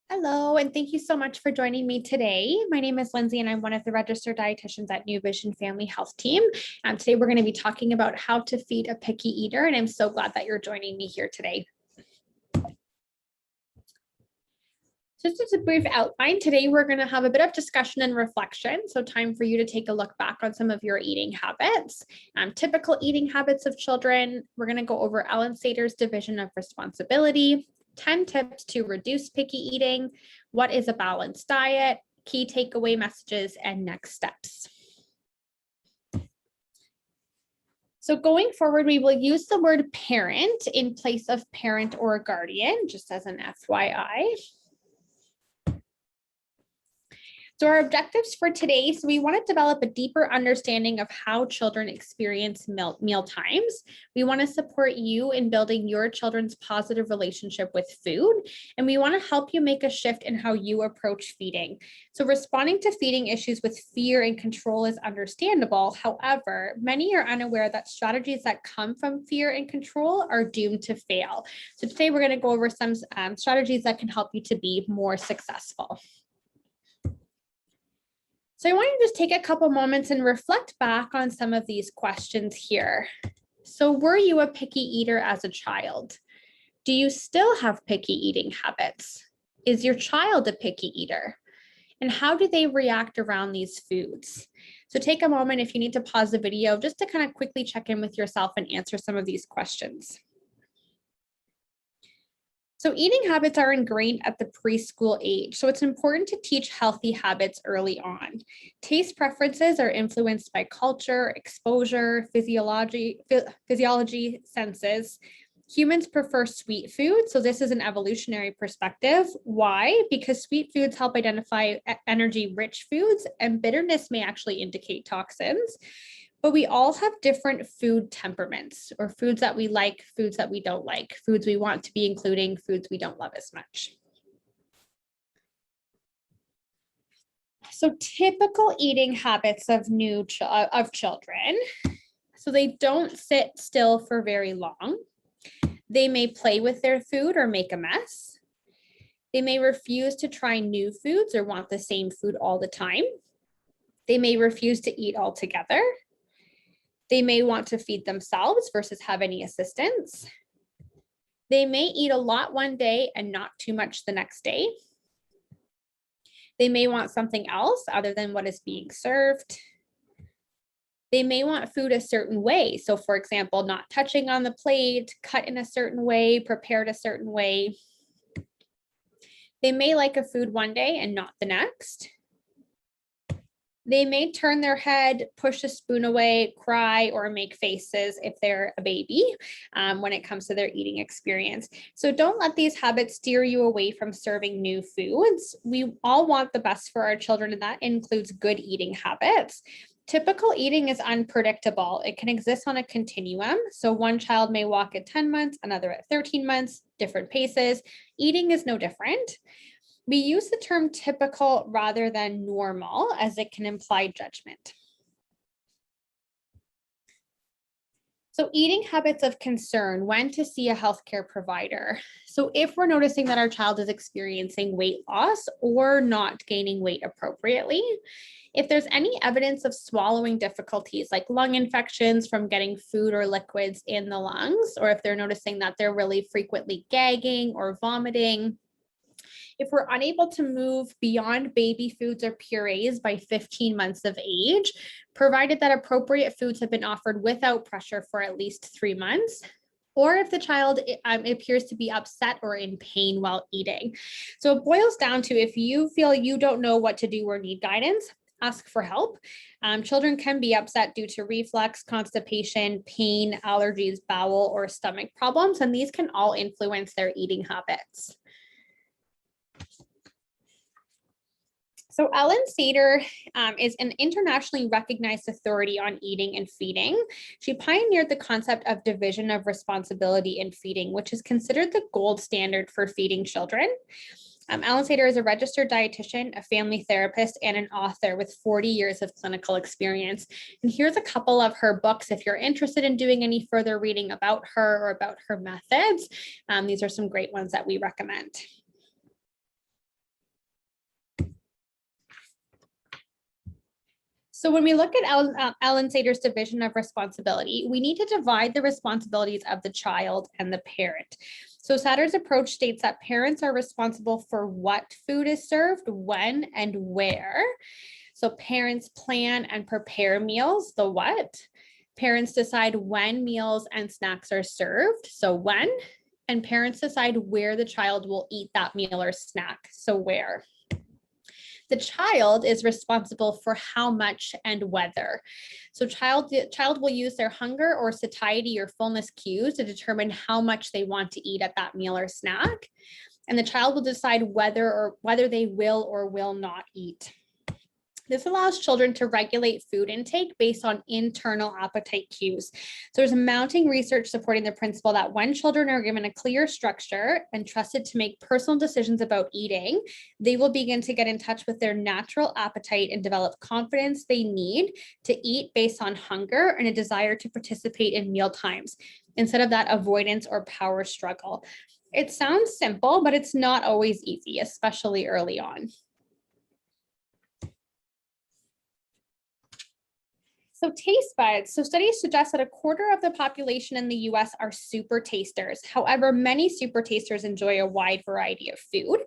Hello, and thank you so much for joining me today. My name is Lindsay, and I'm one of the registered dietitians at New Vision Family Health Team. Today, we're going to be talking about how to feed a picky eater, and I'm so glad that you're joining me here today. Just as a brief outline, today we're going to have a bit of discussion and reflection. So time for you to take a look back on some of your eating habits, typical eating habits of children. We're going to go over Ellen Sater's division of responsibility, 10 tips to reduce picky eating, what is a balanced diet, key takeaway messages, and next steps. So going forward, we will use the word parent in place of parent or guardian, just as an FYI. So our objectives for today, so we want to develop a deeper understanding of how children experience meal times. We want to support you in building your children's positive relationship with food, and we want to help you make a shift in how you approach feeding. So responding to feeding issues with fear and control is understandable. However, many are unaware that strategies that come from fear and control are doomed to fail. So today we're going to go over some strategies that can help you to be more successful. So I want you to just take a couple moments and reflect back on some of these questions here. So were you a picky eater as a child? Do you still have picky eating habits? Is your child a picky eater? And how do they react around these foods? So take a moment if you need to pause the video just to kind of quickly check in with yourself and answer some of these questions. So eating habits are ingrained at the preschool age, so it's important to teach healthy habits early on. Taste preferences are influenced by culture, exposure, physiology, senses. Humans prefer sweet food, so this is an evolutionary perspective. Why? Because sweet foods help identify energy-rich foods, and bitterness may actually indicate toxins. But we all have different food temperaments, or foods that we like, foods that we don't like, foods we want to be including, foods we don't love as much. So typical eating habits of children. So they don't sit still for very long. They may play with their food or make a mess. They may refuse to try new foods or want the same food all the time. They may refuse to eat altogether. They may want to feed themselves versus have any assistance. They may eat a lot one day and not too much the next day. They may want something else other than what is being served. They may want food a certain way. So for example, not touching on the plate, cut in a certain way, prepared a certain way. They may like a food one day and not the next. They may turn their head, push a spoon away, cry, or make faces if they're a baby when it comes to their eating experience. So don't let these habits steer you away from serving new foods. We all want the best for our children, and that includes good eating habits. Typical eating is unpredictable. It can exist on a continuum. So one child may walk at 10 months, another at 13 months, different paces. Eating is no different. We use the term typical rather than normal, as it can imply judgment. So eating habits of concern, when to see a healthcare provider. So if we're noticing that our child is experiencing weight loss or not gaining weight appropriately, if there's any evidence of swallowing difficulties like lung infections from getting food or liquids in the lungs, or if they're noticing that they're really frequently gagging or vomiting, if we're unable to move beyond baby foods or purees by 15 months of age, provided that appropriate foods have been offered without pressure for at least 3 months, or if the child appears to be upset or in pain while eating. So it boils down to, if you feel you don't know what to do or need guidance, ask for help. Children can be upset due to reflux, constipation, pain, allergies, bowel, or stomach problems, and these can all influence their eating habits. So Ellen Sater is an internationally recognized authority on eating and feeding. She pioneered the concept of division of responsibility in feeding, which is considered the gold standard for feeding children. Ellen Sater is a registered dietitian, a family therapist, and an author with 40 years of clinical experience. And here's a couple of her books if you're interested in doing any further reading about her or about her methods. These are some great ones that we recommend. So when we look at Ellen Sater's division of responsibility, we need to divide the responsibilities of the child and the parent. So Satter's approach states that parents are responsible for what food is served, when, and where. So parents plan and prepare meals, the what. Parents decide when meals and snacks are served, so when. And parents decide where the child will eat that meal or snack, so where. The child is responsible for how much and whether. So the child will use their hunger or satiety or fullness cues to determine how much they want to eat at that meal or snack. And the child will decide whether they will or will not eat. This allows children to regulate food intake based on internal appetite cues. So there's mounting research supporting the principle that when children are given a clear structure and trusted to make personal decisions about eating, they will begin to get in touch with their natural appetite and develop confidence they need to eat based on hunger and a desire to participate in meal times, instead of that avoidance or power struggle. It sounds simple, but it's not always easy, especially early on. So taste buds. So studies suggest that a quarter of the population in the US are super tasters. However, many super tasters enjoy a wide variety of food.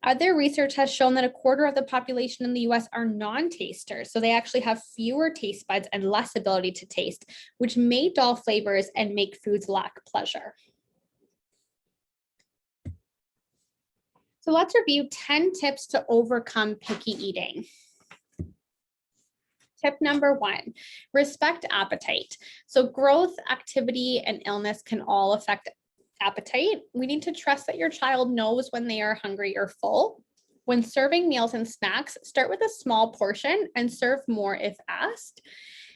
Other research has shown that a quarter of the population in the US are non-tasters. So they actually have fewer taste buds and less ability to taste, which may dull flavors and make foods lack pleasure. So let's review 10 tips to overcome picky eating. Tip number 1, respect appetite. So growth, activity, and illness can all affect appetite. We need to trust that your child knows when they are hungry or full. When serving meals and snacks, start with a small portion and serve more if asked.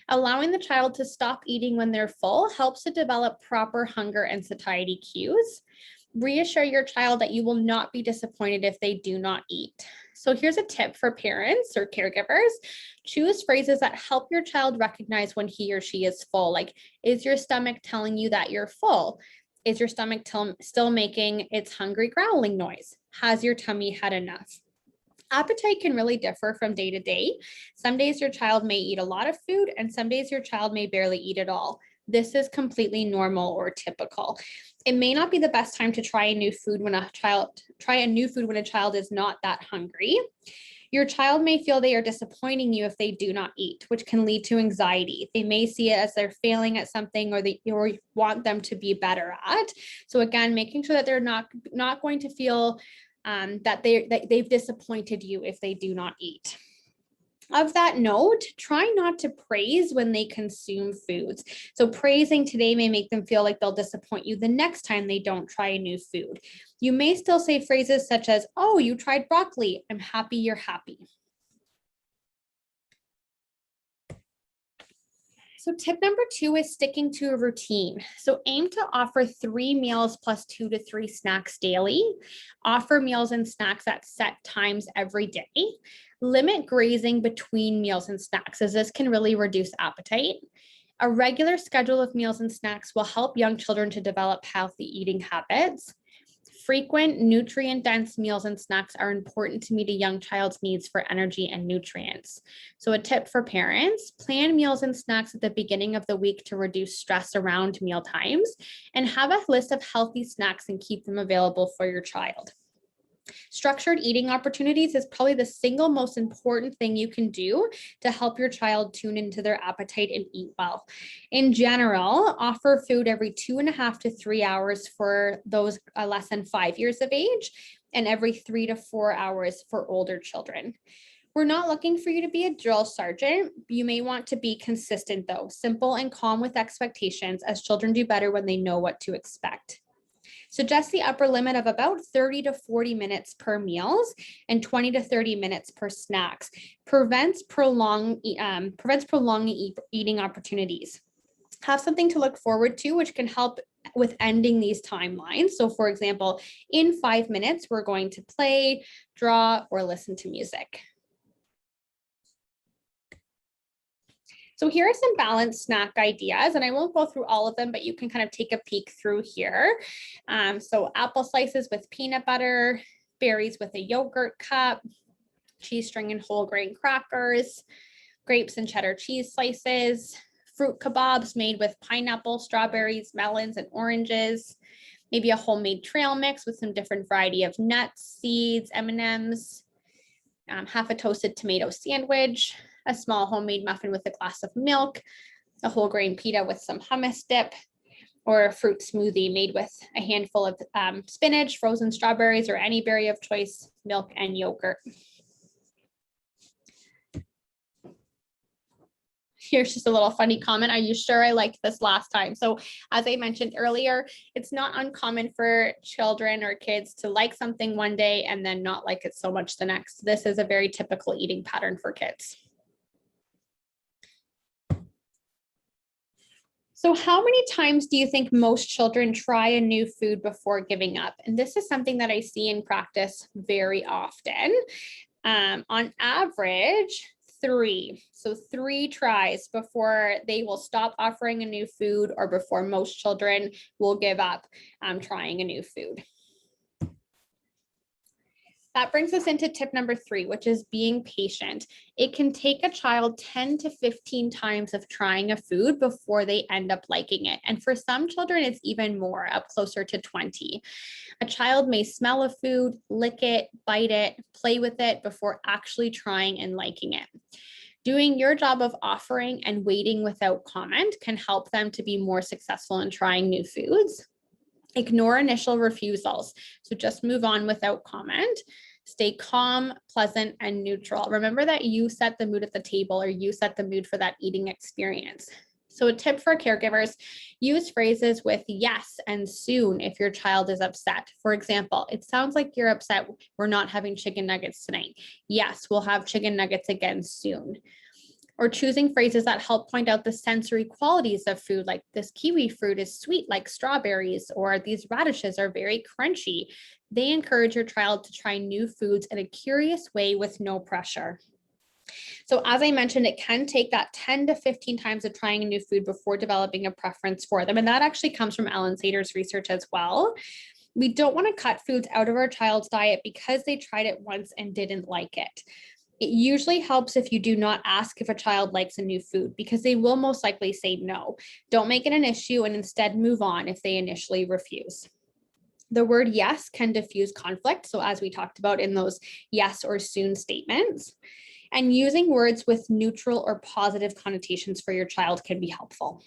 Allowing the child to stop eating when they're full helps to develop proper hunger and satiety cues. Reassure your child that you will not be disappointed if they do not eat. So here's a tip for parents or caregivers. Choose phrases that help your child recognize when he or she is full. Like, is your stomach telling you that you're full? Is your stomach still making its hungry growling noise? Has your tummy had enough? Appetite can really differ from day to day. Some days your child may eat a lot of food, and some days your child may barely eat at all. This is completely normal or typical. It may not be the best time to try a new food when a child is not that hungry. Your child may feel they are disappointing you if they do not eat, which can lead to anxiety. They may see it as they're failing at something or want them to be better at. So again, making sure that they're not going to feel that they've disappointed you if they do not eat. Of that note, try not to praise when they consume foods. So praising today may make them feel like they'll disappoint you the next time they don't try a new food. You may still say phrases such as, "Oh, you tried broccoli. I'm happy you're happy." So tip number 2 is sticking to a routine. So aim to offer 3 meals plus 2 to 3 snacks daily. Offer meals and snacks at set times every day. Limit grazing between meals and snacks, as this can really reduce appetite. A regular schedule of meals and snacks will help young children to develop healthy eating habits. Frequent nutrient-dense meals and snacks are important to meet a young child's needs for energy and nutrients. So a tip for parents, plan meals and snacks at the beginning of the week to reduce stress around meal times, and have a list of healthy snacks and keep them available for your child. Structured eating opportunities is probably the single most important thing you can do to help your child tune into their appetite and eat well. In general, offer food every 2.5 to 3 hours for those less than 5 years of age, and every 3 to 4 hours for older children. We're not looking for you to be a drill sergeant. You may want to be consistent though, simple and calm with expectations, as children do better when they know what to expect. Suggest the upper limit of about 30 to 40 minutes per meals and 20 to 30 minutes per snacks. Prevents prolonged eating opportunities. Have something to look forward to, which can help with ending these timelines. So for example, in 5 minutes, we're going to play, draw, or listen to music. So here are some balanced snack ideas, and I won't go through all of them, but you can kind of take a peek through here. So apple slices with peanut butter, berries with a yogurt cup, cheese string and whole grain crackers, grapes and cheddar cheese slices, fruit kebabs made with pineapple, strawberries, melons, and oranges, maybe a homemade trail mix with some different variety of nuts, seeds, M&Ms, half a toasted tomato sandwich, a small homemade muffin with a glass of milk, a whole grain pita with some hummus dip, or a fruit smoothie made with a handful of spinach, frozen strawberries, or any berry of choice, milk, and yogurt. Here's just a little funny comment. Are you sure I liked this last time? So as I mentioned earlier, it's not uncommon for children or kids to like something one day and then not like it so much the next. This is a very typical eating pattern for kids. So how many times do you think most children try a new food before giving up? And this is something that I see in practice very often. On average, 3. So 3 tries before they will stop offering a new food or before most children will give up trying a new food. That brings us into tip number 3, which is being patient. It can take a child 10 to 15 times of trying a food before they end up liking it. And for some children, it's even more, up closer to 20. A child may smell a food, lick it, bite it, play with it before actually trying and liking it. Doing your job of offering and waiting without comment can help them to be more successful in trying new foods. Ignore initial refusals. So just move on without comment. Stay calm, pleasant, and neutral. Remember that you set the mood at the table, or you set the mood for that eating experience. So a tip for caregivers, use phrases with yes and soon if your child is upset. For example, it sounds like you're upset we're not having chicken nuggets tonight. Yes, we'll have chicken nuggets again soon. Or choosing phrases that help point out the sensory qualities of food, like this kiwi fruit is sweet like strawberries, or these radishes are very crunchy. They encourage your child to try new foods in a curious way with no pressure. So as I mentioned, it can take that 10 to 15 times of trying a new food before developing a preference for them. And that actually comes from Ellen Sater's research as well. We don't want to cut foods out of our child's diet because they tried it once and didn't like it. It usually helps if you do not ask if a child likes a new food, because they will most likely say no. Don't make it an issue and instead move on if they initially refuse. The word yes can diffuse conflict. So as we talked about in those yes or soon statements, and using words with neutral or positive connotations for your child can be helpful.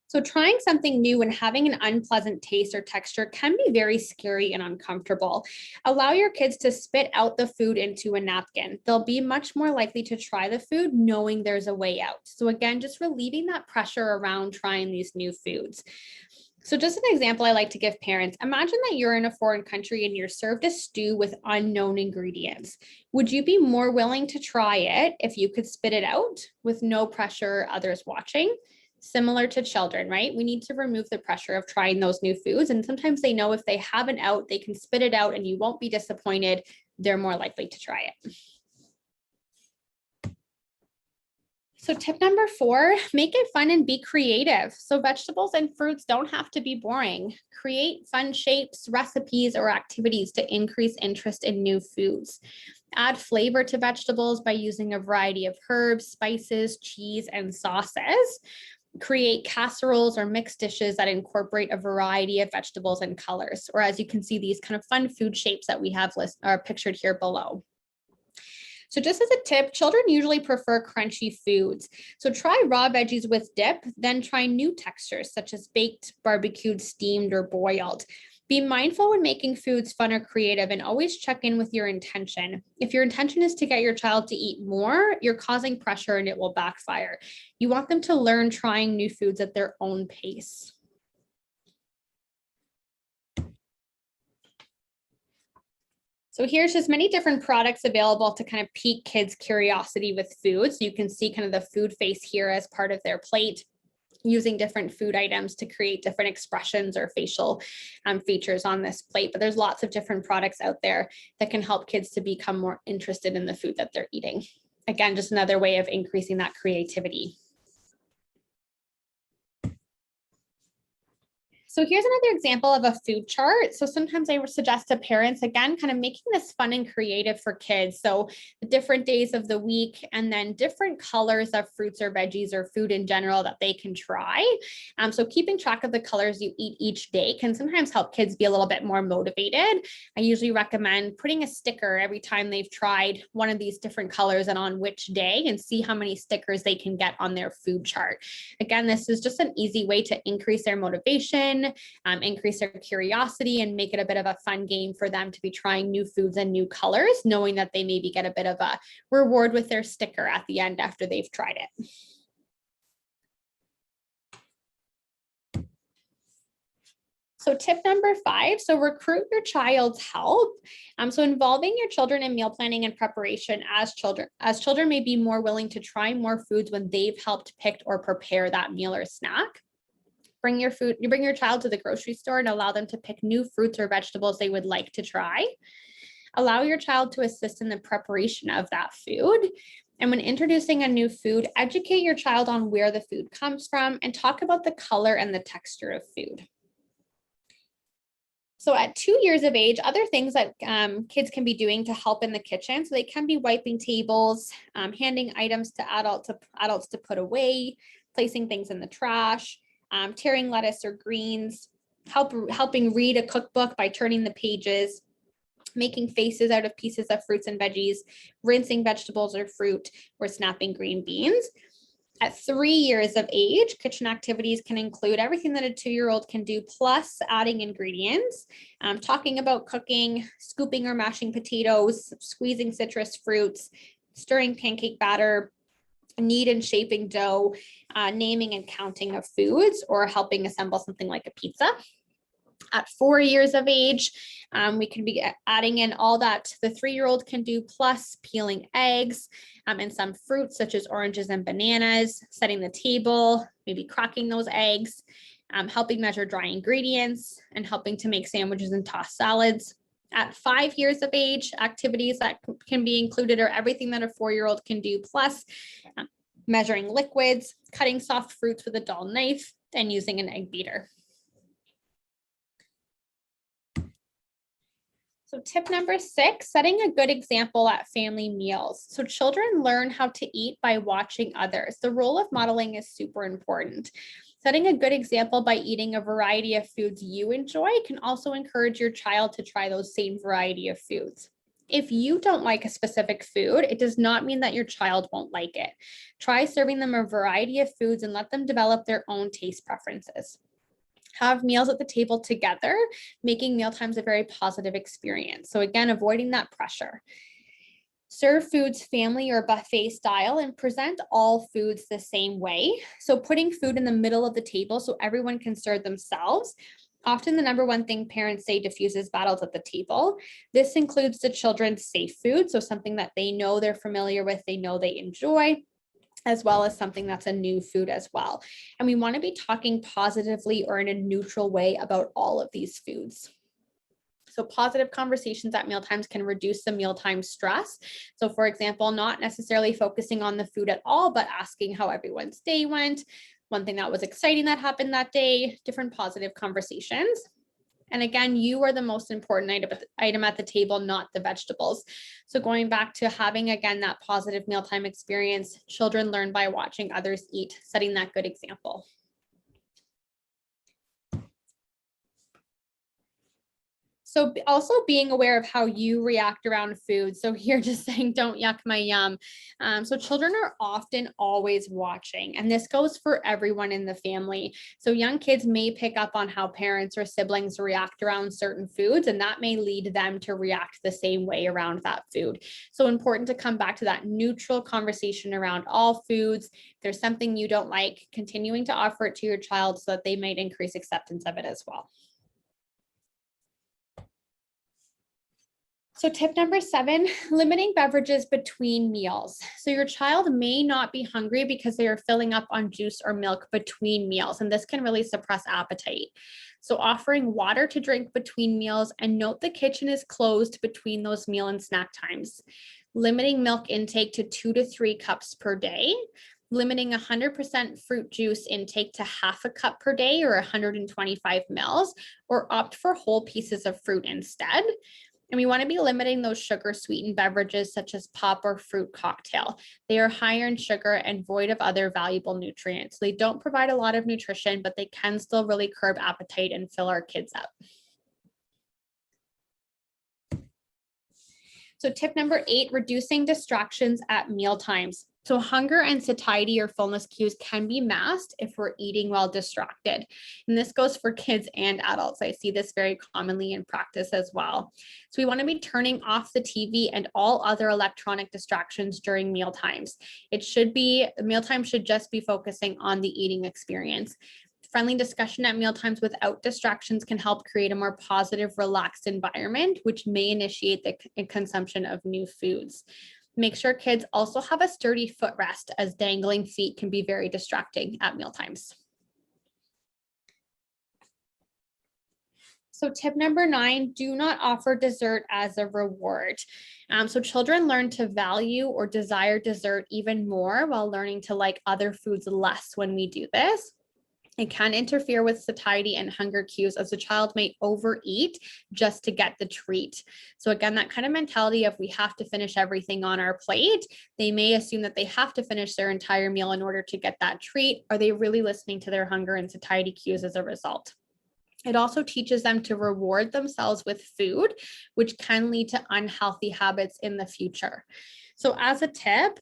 So trying something new and having an unpleasant taste or texture can be very scary and uncomfortable. Allow your kids to spit out the food into a napkin. They'll be much more likely to try the food knowing there's a way out. So again, just relieving that pressure around trying these new foods. So just an example I like to give parents, imagine that you're in a foreign country and you're served a stew with unknown ingredients. Would you be more willing to try it if you could spit it out with no pressure, others watching? Similar to children, right? We need to remove the pressure of trying those new foods. And sometimes they know if they have an out, they can spit it out and you won't be disappointed. They're more likely to try it. So tip number 4, make it fun and be creative. So vegetables and fruits don't have to be boring. Create fun shapes, recipes, or activities to increase interest in new foods. Add flavor to vegetables by using a variety of herbs, spices, cheese, and sauces. Create casseroles or mixed dishes that incorporate a variety of vegetables and colors, or as you can see, these kind of fun food shapes that we have are pictured here below. So just as a tip, children usually prefer crunchy foods. So try raw veggies with dip, then try new textures such as baked, barbecued, steamed, or boiled. Be mindful when making foods fun or creative and always check in with your intention. If your intention is to get your child to eat more, you're causing pressure and it will backfire. You want them to learn trying new foods at their own pace. So here's just many different products available to kind of pique kids' curiosity with food. So you can see kind of the food face here as part of their plate, using different food items to create different expressions or facial features on this plate. But there's lots of different products out there that can help kids to become more interested in the food that they're eating. Again, just another way of increasing that creativity. So here's another example of a food chart. So sometimes I would suggest to parents, again, kind of making this fun and creative for kids. So the different days of the week and then different colors of fruits or veggies or food in general that they can try. So keeping track of the colors you eat each day can sometimes help kids be a little bit more motivated. I usually recommend putting a sticker every time they've tried one of these different colors and on which day, and see how many stickers they can get on their food chart. Again, this is just an easy way to increase their motivation, increase their curiosity, and make it a bit of a fun game for them to be trying new foods and new colors, knowing that they maybe get a bit of a reward with their sticker at the end after they've tried it. So tip number 5, so recruit your child's help. So involving your children in meal planning and preparation as children may be more willing to try more foods when they've helped pick or prepare that meal or snack. Bring your child to the grocery store and allow them to pick new fruits or vegetables they would like to try. Allow your child to assist in the preparation of that food. And when introducing a new food, educate your child on where the food comes from and talk about the color and the texture of food. So at 2 years of age, other things that kids can be doing to help in the kitchen. So they can be wiping tables, handing items to adults to put away, placing things in the trash, tearing lettuce or greens, helping read a cookbook by turning the pages, making faces out of pieces of fruits and veggies, rinsing vegetables or fruit, or snapping green beans. At 3 years of age, kitchen activities can include everything that a 2-year-old can do, plus adding ingredients, talking about cooking, scooping or mashing potatoes, squeezing citrus fruits, stirring pancake batter, knead and shaping dough, naming and counting of foods, or helping assemble something like a pizza. At 4 years of age, we can be adding in all that the 3-year-old can do, plus peeling eggs and some fruits such as oranges and bananas, setting the table, maybe cracking those eggs, helping measure dry ingredients, and helping to make sandwiches and toss salads. At 5 years of age, activities that can be included are everything that a 4-year-old can do, plus measuring liquids, cutting soft fruits with a dull knife, and using an egg beater. So tip number 6, setting a good example at family meals. So children learn how to eat by watching others. The role of modeling is super important. Setting a good example by eating a variety of foods you enjoy can also encourage your child to try those same variety of foods. If you don't like a specific food, it does not mean that your child won't like it. Try serving them a variety of foods and let them develop their own taste preferences. Have meals at the table together, making mealtimes a very positive experience. So again, avoiding that pressure. Serve foods family or buffet style and present all foods the same way. So putting food in the middle of the table so everyone can serve themselves. Often the number one thing parents say diffuses battles at the table. This includes the children's safe food, so something that they know they're familiar with, they know they enjoy, as well as something that's a new food as well. And we want to be talking positively or in a neutral way about all of these foods. So positive conversations at mealtimes can reduce the mealtime stress. So for example, not necessarily focusing on the food at all, but asking how everyone's day went, one thing that was exciting that happened that day, different positive conversations. And again, you are the most important item at the table, not the vegetables. So going back to having, again, that positive mealtime experience, children learn by watching others eat, setting that good example. So also being aware of how you react around food. So here just saying, don't yuck my yum. So children are often always watching, and this goes for everyone in the family. So young kids may pick up on how parents or siblings react around certain foods, and that may lead them to react the same way around that food. So important to come back to that neutral conversation around all foods. If there's something you don't like, continuing to offer it to your child so that they might increase acceptance of it as well. So tip number 7, limiting beverages between meals. So your child may not be hungry because they are filling up on juice or milk between meals, and this can really suppress appetite. So offering water to drink between meals, and note the kitchen is closed between those meal and snack times. Limiting milk intake to 2 to 3 cups per day. limiting 100% fruit juice intake to half a cup per day or 125 mils, or opt for whole pieces of fruit instead. And we want to be limiting those sugar sweetened beverages such as pop or fruit cocktail. They are higher in sugar and void of other valuable nutrients. They don't provide a lot of nutrition, but they can still really curb appetite and fill our kids up. So tip number 8, reducing distractions at meal times. So hunger and satiety or fullness cues can be masked if we're eating while distracted. And this goes for kids and adults. I see this very commonly in practice as well. So we want to be turning off the TV and all other electronic distractions during meal times. Mealtime should just be focusing on the eating experience. Friendly discussion at mealtimes without distractions can help create a more positive, relaxed environment, which may initiate the consumption of new foods. Make sure kids also have a sturdy footrest, as dangling feet can be very distracting at mealtimes. So tip number 9, do not offer dessert as a reward. So children learn to value or desire dessert even more while learning to like other foods less when we do this. It can interfere with satiety and hunger cues, as the child may overeat just to get the treat. So again, that kind of mentality of we have to finish everything on our plate, they may assume that they have to finish their entire meal in order to get that treat. Are they really listening to their hunger and satiety cues as a result? It also teaches them to reward themselves with food, which can lead to unhealthy habits in the future. So as a tip,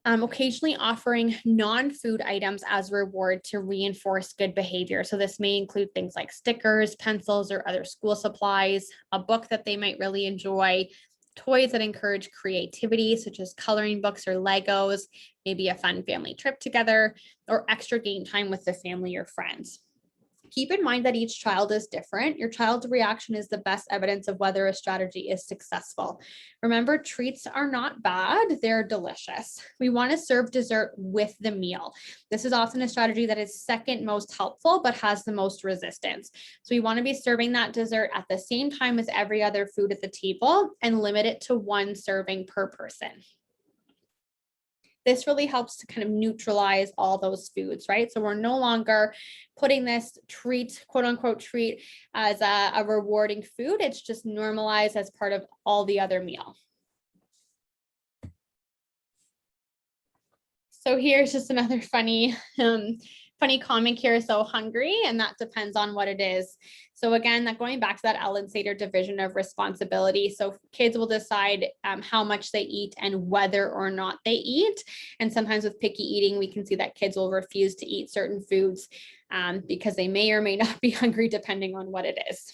occasionally offering non-food items as reward to reinforce good behavior. So this may include things like stickers, pencils, or other school supplies, a book that they might really enjoy, toys that encourage creativity, such as coloring books or Legos, maybe a fun family trip together, or extra game time with the family or friends. Keep in mind that each child is different. Your child's reaction is the best evidence of whether a strategy is successful. Remember, treats are not bad, they're delicious. We want to serve dessert with the meal. This is often a strategy that is second most helpful, but has the most resistance. So we want to be serving that dessert at the same time as every other food at the table and limit it to 1 serving per person. This really helps to kind of neutralize all those foods, right? So we're no longer putting this treat, quote unquote treat, as a rewarding food. It's just normalized as part of all the other meal. So here's just another funny comment here. So hungry, and that depends on what it is. So again, that going back to that Ellen-Sater division of responsibility. So kids will decide how much they eat and whether or not they eat. And sometimes with picky eating, we can see that kids will refuse to eat certain foods because they may or may not be hungry depending on what it is.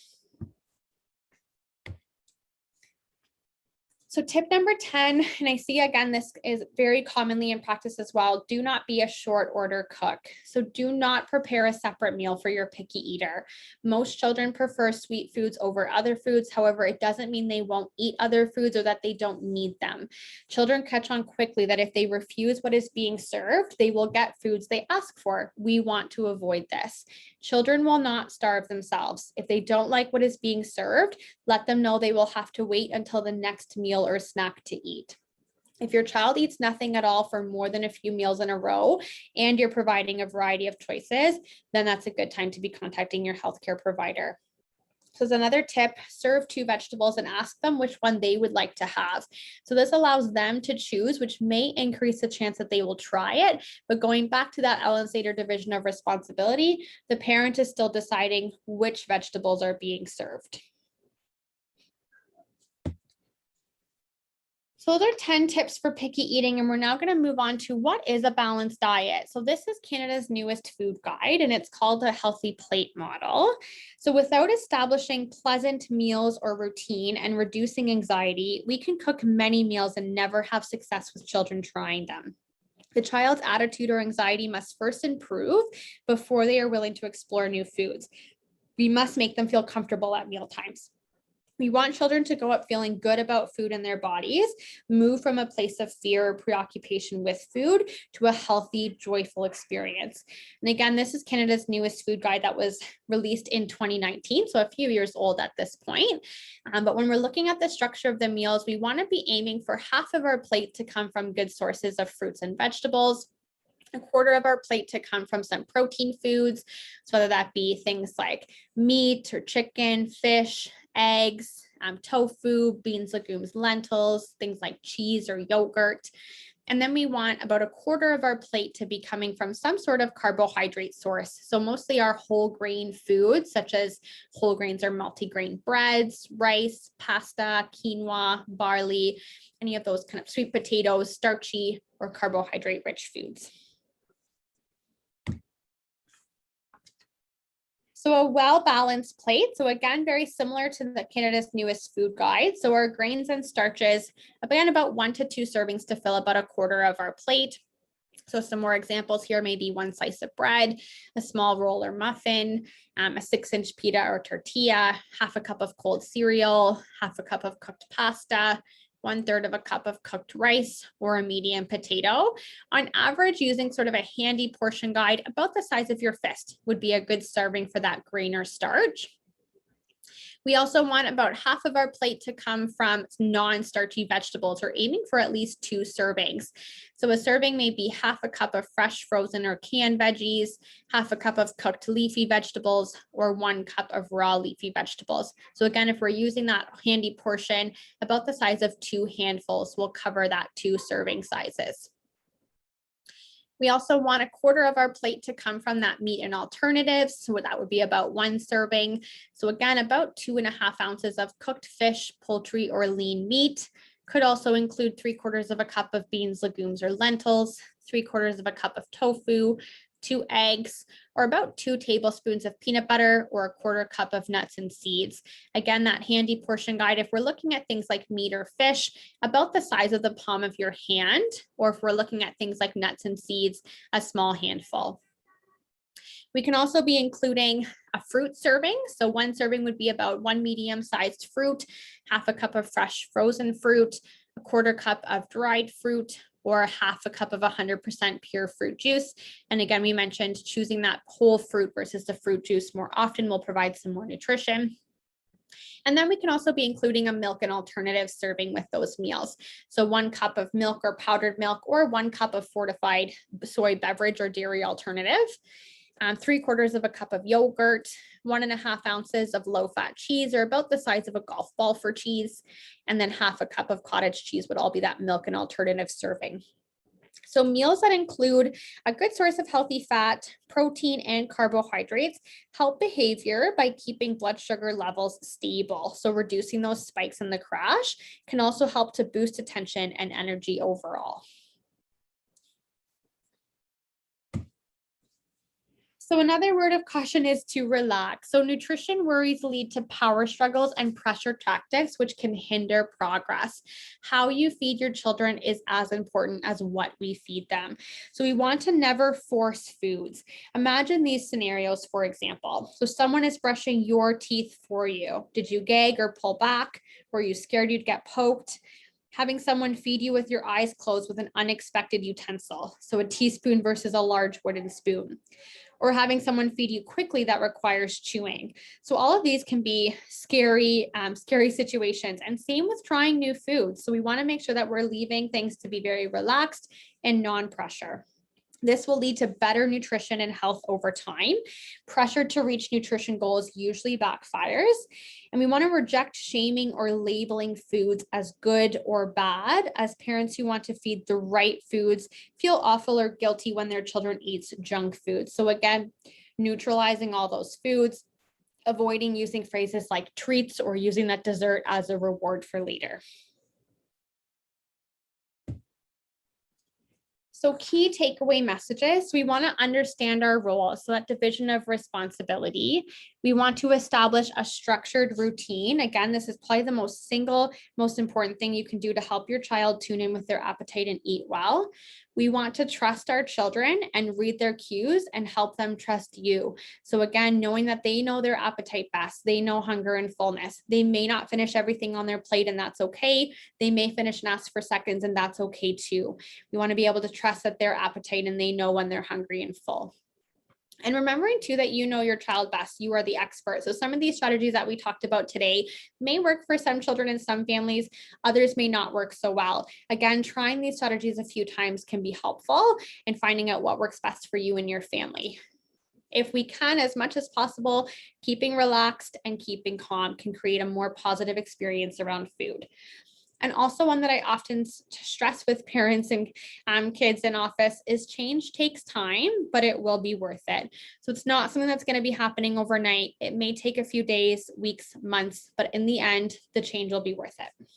So tip number 10, and I see again, this is very commonly in practice as well. Do not be a short order cook. So do not prepare a separate meal for your picky eater. Most children prefer sweet foods over other foods. However, it doesn't mean they won't eat other foods or that they don't need them. Children catch on quickly that if they refuse what is being served, they will get foods they ask for. We want to avoid this. Children will not starve themselves. If they don't like what is being served, let them know they will have to wait until the next meal or snack to eat. If your child eats nothing at all for more than a few meals in a row and you're providing a variety of choices, then that's a good time to be contacting your healthcare provider. So as another tip, serve 2 vegetables and ask them which one they would like to have. So this allows them to choose, which may increase the chance that they will try it. But going back to that Ellen-Sater division of responsibility, the parent is still deciding which vegetables are being served. So those are 10 tips for picky eating, and we're now going to move on to what is a balanced diet. So this is Canada's newest food guide, and it's called a healthy plate model. So without establishing pleasant meals or routine and reducing anxiety, we can cook many meals and never have success with children trying them. The child's attitude or anxiety must first improve before they are willing to explore new foods. We must make them feel comfortable at meal times. We want children to go up feeling good about food in their bodies, move from a place of fear or preoccupation with food to a healthy, joyful experience. And again, this is Canada's newest food guide that was released in 2019, so a few years old at this point. But when we're looking at the structure of the meals, we want to be aiming for half of our plate to come from good sources of fruits and vegetables, A quarter of our plate to come from some protein foods. So whether that be things like meat or chicken, fish, eggs, tofu, beans, legumes, lentils, things like cheese or yogurt. And then we want about a quarter of our plate to be coming from some sort of carbohydrate source. So mostly our whole grain foods, such as whole grains or multigrain breads, rice, pasta, quinoa, barley, any of those kind of sweet potatoes, starchy or carbohydrate rich foods. So a well-balanced plate. So again, very similar to the Canada's newest food guide. So our grains and starches, again, about 1 to 2 servings to fill about a quarter of our plate. So some more examples here, maybe 1 slice of bread, a small roll or muffin, a 6-inch pita or tortilla, half a cup of cold cereal, half a cup of cooked pasta, 1/3 of a cup of cooked rice or a medium potato. On average, using sort of a handy portion guide about the size of your fist would be a good serving for that grain or starch. We also want about half of our plate to come from non-starchy vegetables. We're aiming for at least 2 servings. So a serving may be half a cup of fresh, frozen, or canned veggies, half a cup of cooked leafy vegetables, or 1 cup of raw leafy vegetables. So again, if we're using that handy portion, about the size of 2 handfuls will cover that 2 serving sizes. We also want a quarter of our plate to come from that meat and alternatives. So that would be about 1 serving. So again, about 2.5 ounces of cooked fish, poultry, or lean meat. Could also include 3/4 of a cup of beans, legumes, or lentils, 3/4 of a cup of tofu, 2 eggs, or about 2 tablespoons of peanut butter, or a 1/4 cup of nuts and seeds. Again, that handy portion guide, if we're looking at things like meat or fish, about the size of the palm of your hand, or if we're looking at things like nuts and seeds, a small handful. We can also be including a fruit serving. So 1 serving would be about 1 medium-sized fruit, half a cup of fresh frozen fruit, a 1/4 cup of dried fruit, or half a cup of 100% pure fruit juice. And again, we mentioned choosing that whole fruit versus the fruit juice more often will provide some more nutrition. And then we can also be including a milk and alternative serving with those meals. So 1 cup of milk or powdered milk, or 1 cup of fortified soy beverage or dairy alternative. 3/4 of a cup of yogurt, 1.5 ounces of low-fat cheese, or about the size of a golf ball for cheese, and then half a cup of cottage cheese would all be that milk and alternative serving. So meals that include a good source of healthy fat, protein, and carbohydrates help behavior by keeping blood sugar levels stable. So reducing those spikes in the crash can also help to boost attention and energy overall. So another word of caution is to relax. So nutrition worries lead to power struggles and pressure tactics, which can hinder progress. How you feed your children is as important as what we feed them. So we want to never force foods. Imagine these scenarios, for example. So someone is brushing your teeth for you. Did you gag or pull back? Were you scared you'd get poked? Having someone feed you with your eyes closed with an unexpected utensil. So a teaspoon versus a large wooden spoon. Or having someone feed you quickly that requires chewing. So all of these can be scary situations, and same with trying new foods. So we want to make sure that we're leaving things to be very relaxed and non-pressure. This will lead to better nutrition and health over time. Pressure to reach nutrition goals usually backfires. And we want to reject shaming or labeling foods as good or bad, as parents who want to feed the right foods feel awful or guilty when their children eat junk food. So again, neutralizing all those foods, avoiding using phrases like treats or using that dessert as a reward for later. So key takeaway messages, we want to understand our role. So that division of responsibility. We want to establish a structured routine. Again, this is probably the most important thing you can do to help your child tune in with their appetite and eat well. We want to trust our children and read their cues and help them trust you. So again, knowing that they know their appetite best, they know hunger and fullness. They may not finish everything on their plate, and that's okay. They may finish and ask for seconds, and that's okay too. We want to be able to trust that their appetite, and they know when they're hungry and full. And remembering too that you know your child best, you are the expert. So some of these strategies that we talked about today may work for some children and some families, others may not work so well. Again, trying these strategies a few times can be helpful in finding out what works best for you and your family. If we can, as much as possible, keeping relaxed and keeping calm can create a more positive experience around food. And also one that I often stress with parents and kids in office is change takes time, but it will be worth it. So it's not something that's going to be happening overnight. It may take a few days, weeks, months, but in the end, the change will be worth it.